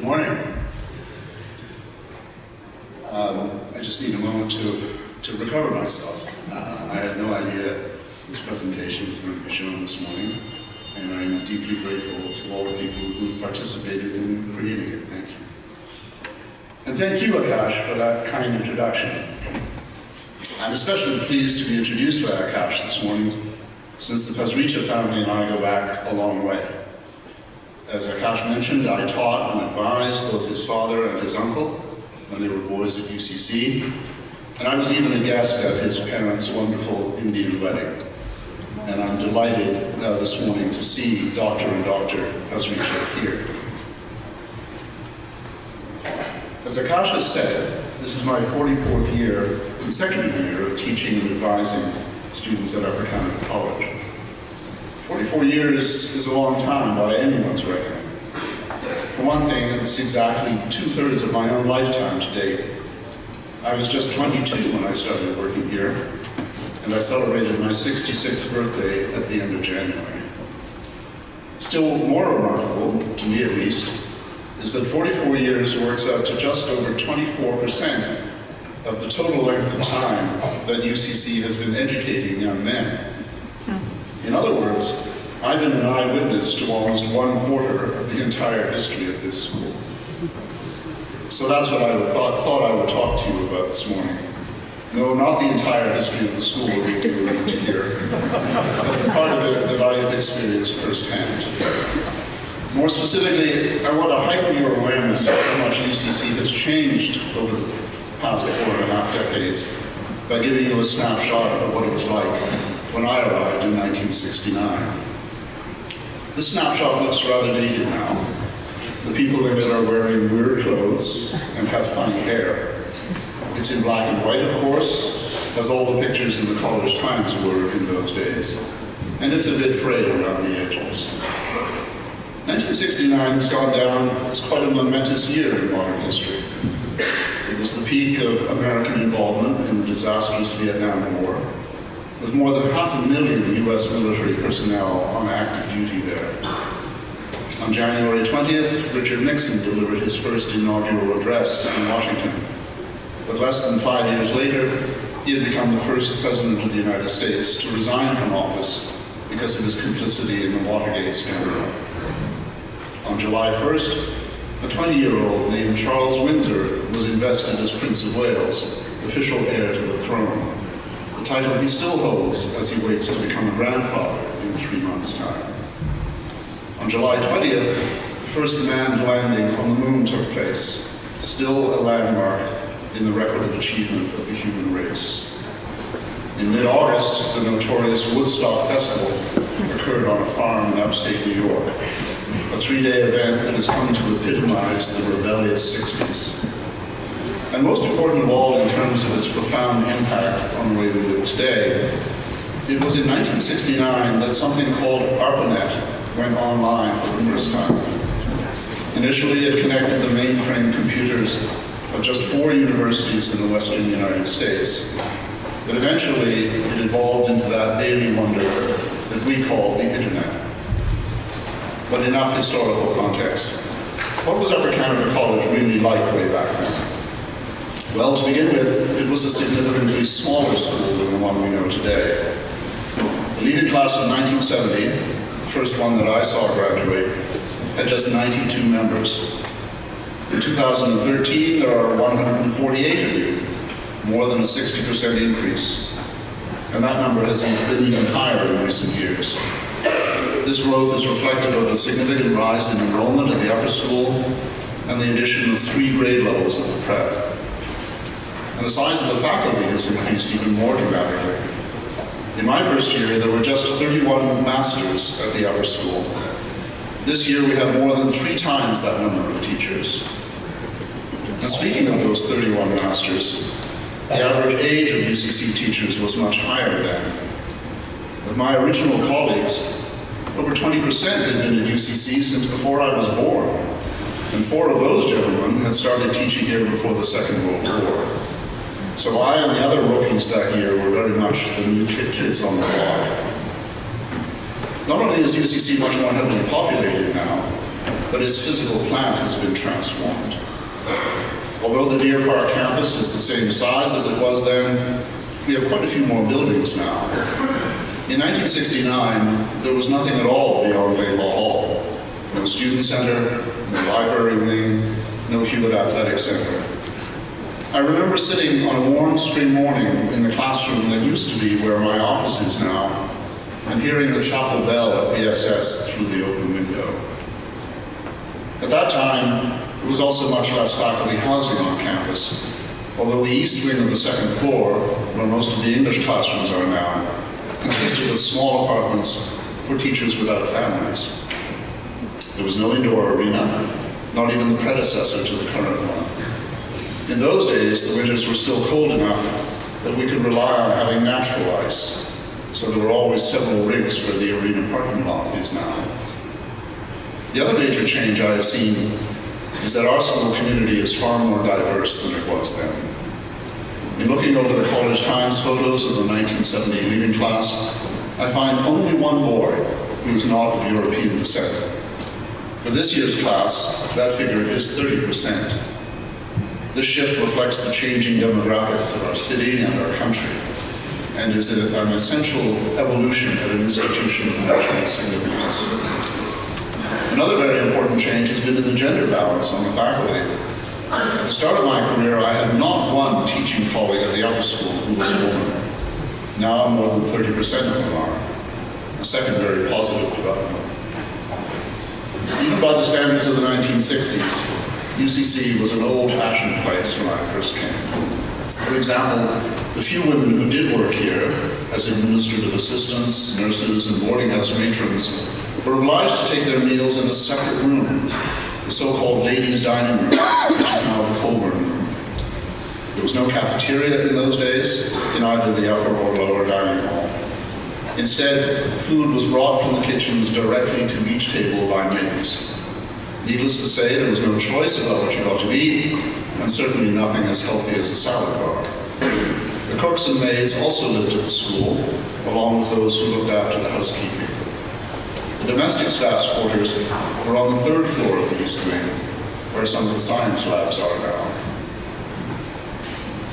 Good morning. I just need a moment to recover myself. I had no idea this presentation was going to be shown this morning, and I'm deeply grateful to all the people who participated in creating it. Thank you. And thank you, Akash, for that kind introduction. I'm especially pleased to be introduced by Akash this morning, since the Pasricha family and I go back a long way. As Akash mentioned, I taught and advised both his father and his uncle when they were boys at UCC, and I was even a guest at his parents' wonderful Indian wedding. And I'm delighted this morning to see Dr. and Dr. Pasricha here. As Akash has said, this is my 44th consecutive year of teaching and advising students at Upper Canada College. 44 years is a long time by anyone's reckoning. For one thing, it's exactly 2/3 of my own lifetime to date. I was just 22 when I started working here, and I celebrated my 66th birthday at the end of January. Still more remarkable, to me at least, is that 44 years works out to just over 24% of the total length of time that UCC has been educating young men. In other words, I've been an eyewitness to almost 1/4 of the entire history of this school. So that's what I thought I would talk to you about this morning. No, not the entire history of the school that we do need to hear, but the part of it that I have experienced firsthand. More specifically, I want to heighten your awareness of how much UCC has changed over the past 4.5 decades by giving you a snapshot of what it was like when I arrived in 1969. This snapshot looks rather dated now. The people in it are wearing weird clothes and have funny hair. It's in black and white, of course, as all the pictures in the College Times were in those days. And it's a bit frayed around the edges. 1969 has gone down as quite a momentous year in modern history. It was the peak of American involvement in the disastrous Vietnam War, with more than 500,000 US military personnel on active duty there. On January 20th, Richard Nixon delivered his first inaugural address in Washington. But less than 5 years later, he had become the first president of the United States to resign from office because of his complicity in the Watergate scandal. On July 1st, a 20-year-old named Charles Windsor was invested as Prince of Wales, official heir to the throne, the title he still holds as he waits to become a grandfather in 3 months' time. On July 20th, the first manned landing on the moon took place, still a landmark in the record of achievement of the human race. In mid-August, the notorious Woodstock Festival occurred on a farm in upstate New York, a 3-day event that has come to epitomize the rebellious 60s. And most important of all, in terms of its profound impact on the way we live today, it was in 1969 that something called ARPANET went online for the first time. Initially, it connected the mainframe computers of just 4 universities in the western United States. But eventually, it evolved into that daily wonder that we call the Internet. But enough historical context. What was Upper Canada College really like way back then? Well, to begin with, it was a significantly smaller school than the one we know today. The leaving class of 1970, the first one that I saw graduate, had just 92 members. In 2013, there are 148 of you, more than a 60% increase. And that number has been even higher in recent years. This growth is reflective of a significant rise in enrollment at the upper school and the addition of 3 grade levels at the prep. And the size of the faculty has increased even more dramatically. In my first year, there were just 31 masters at the upper school. This year, we have more than 3 times that number of teachers. And speaking of those 31 masters, the average age of UCC teachers was much higher then. Of my original colleagues, over 20% had been at UCC since before I was born, and 4 of those gentlemen had started teaching here before the Second World War. So I and the other rookies that year were very much the new kids on the block. Not only is UCC much more heavily populated now, but its physical plant has been transformed. Although the Deer Park campus is the same size as it was then, we have quite a few more buildings now. In 1969, there was nothing at all beyond Laidlaw Hall. No student center, no library wing, no Hewitt Athletic Center. I remember sitting on a warm spring morning in the classroom that used to be where my office is now, and hearing the chapel bell at BSS through the open window. At that time, there was also much less faculty housing on campus, although the east wing of the second floor, where most of the English classrooms are now, consisted of small apartments for teachers without families. There was no indoor arena, not even the predecessor to the current one. In those days, the winters were still cold enough that we could rely on having natural ice, so there were always several rinks where the arena parking lot is now. The other major change I have seen is that our school community is far more diverse than it was then. In looking over the College Times photos of the 1970 leaving class, I find only one boy who is not of European descent. For this year's class, that figure is 30%. This shift reflects the changing demographics of our city and our country, and is an essential evolution at an institution of national significance. Another very important change has been in the gender balance on the faculty. At the start of my career, I had not one teaching colleague at the upper school who was a woman. Now more than 30% of them are. A second very positive development. Even by the standards of the 1960s, UCC was an old-fashioned place when I first came. For example, the few women who did work here, as administrative assistants, nurses, and boarding house matrons, were obliged to take their meals in a separate room, the so-called ladies' dining room, which is now the Colburn room. There was no cafeteria in those days, in either the upper or lower dining hall. Instead, food was brought from the kitchens directly to each table by maids. Needless to say, there was no choice about what you got to eat, and certainly nothing as healthy as a salad bar. The cooks and maids also lived at the school, along with those who looked after the housekeeping. The domestic staff's quarters were on the third floor of the East Wing, where some of the science labs are now.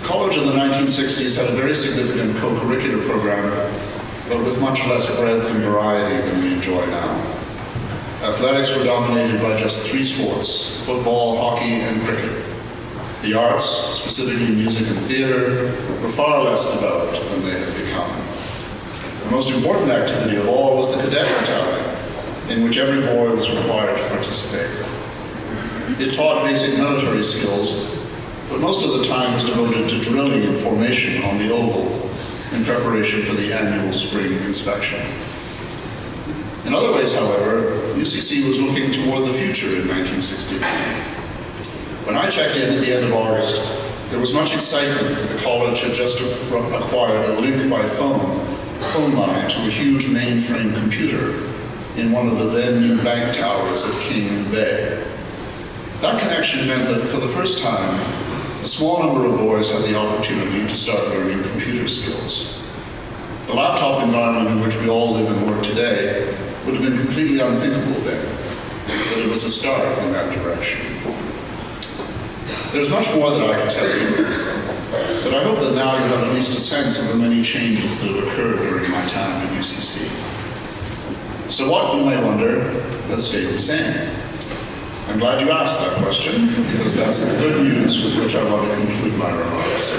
College in the 1960s had a very significant co-curricular program, but with much less breadth and variety than we enjoy now. Athletics were dominated by just 3 sports: football, hockey, and cricket. The arts, specifically music and theater, were far less developed than they had become. The most important activity of all was the cadet battalion, in which every boy was required to participate. It taught basic military skills, but most of the time was devoted to drilling and formation on the oval in preparation for the annual spring inspection. In other ways, however, UCC was looking toward the future in 1969. When I checked in at the end of August, there was much excitement that the college had just acquired a link by phone line to a huge mainframe computer in one of the then new bank towers at King and Bay. That connection meant that for the first time, a small number of boys had the opportunity to start learning computer skills. The laptop environment in which we all live and work today would have been completely unthinkable then, but it was a start in that direction. There's much more that I can tell you, but I hope that now you have at least a sense of the many changes that have occurred during my time at UCC. So what, you may wonder, has stayed the same? I'm glad you asked that question, because that's the good news with which I want to conclude my remarks.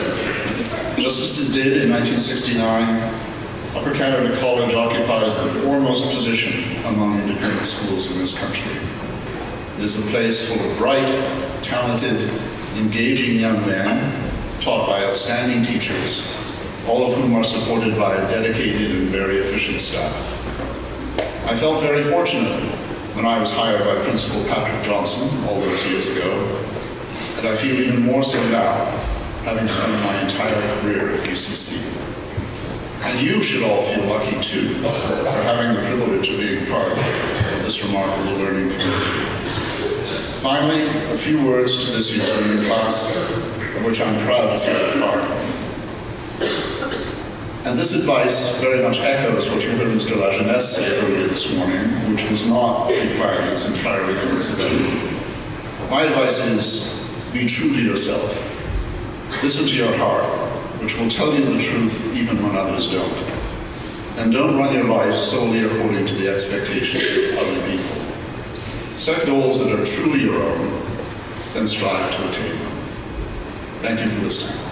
Just as it did in 1969, Upper Canada College occupies the foremost position among independent schools in this country. It is a place full of bright, talented, engaging young men, taught by outstanding teachers, all of whom are supported by a dedicated and very efficient staff. I felt very fortunate when I was hired by Principal Patrick Johnson all those years ago, and I feel even more so now, having spent my entire career at UCC. And you should all feel lucky too, for having the privilege of being part of this remarkable learning community. Finally, a few words to this year's learning class, of which I'm proud to feel a part. And this advice very much echoes what you heard Mr. Lajeunesse say earlier this morning, which was not requirements entirely coincidental. My advice is, be true to yourself. Listen to your heart, which will tell you the truth even when others don't. And don't run your life solely according to the expectations of other people. Set goals that are truly your own, then strive to attain them. Thank you for listening.